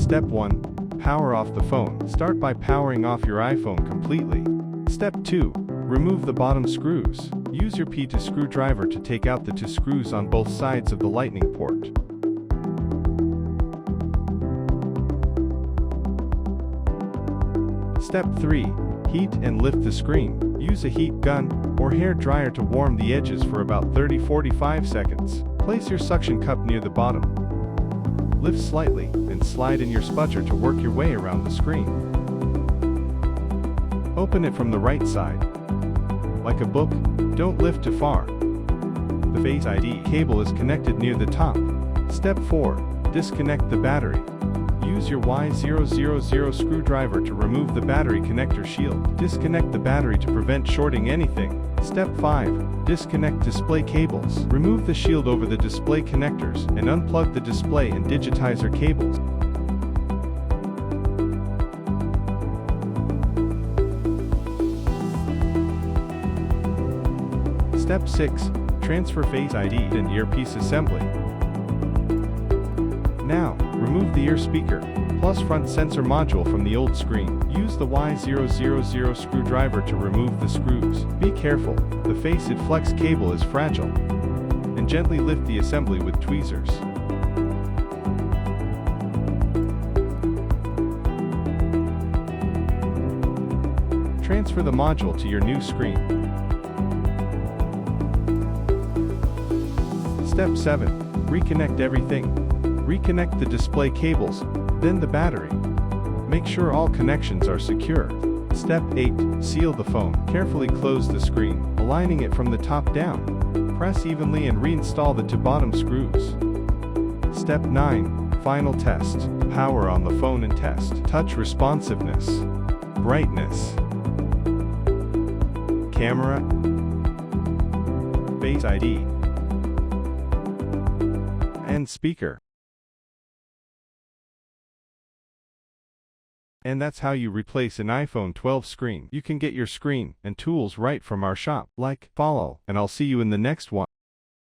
Step 1. Power off the phone. Start by powering off your iPhone completely. Step 2. Remove the bottom screws. Use your P2 screwdriver to take out the 2 screws on both sides of the lightning port. Step 3. Heat and lift the screen. Use a heat gun or hair dryer to warm the edges for about 30-45 seconds. Place your suction cup near the bottom. Lift slightly and slide in your spudger to work your way around the screen. Open it from the right side. Like a book, don't lift too far. The Face ID cable is connected near the top. Step 4. Disconnect the battery. Use your Y000 screwdriver to remove the battery connector shield. Disconnect the battery to prevent shorting anything. Step 5. Disconnect display cables. Remove the shield over the display connectors and unplug the display and digitizer cables. Step 6. Transfer Face ID and earpiece assembly. Now, remove the ear speaker plus front sensor module from the old screen. Use the Y000 screwdriver to remove the screws. Be careful, the facet flex cable is fragile. And gently lift the assembly with tweezers. Transfer the module to your new screen. Step 7. Reconnect everything. Reconnect the display cables, then the battery. Make sure all connections are secure. Step 8. Seal the phone. Carefully close the screen, aligning it from the top down. Press evenly and reinstall the 2 bottom screws. Step 9. Final test. Power on the phone and test. Touch responsiveness, brightness, camera, Face ID, and speaker. And that's how you replace an iPhone 12 screen. You can get your screen and tools right from our shop. Like, follow, and I'll see you in the next one.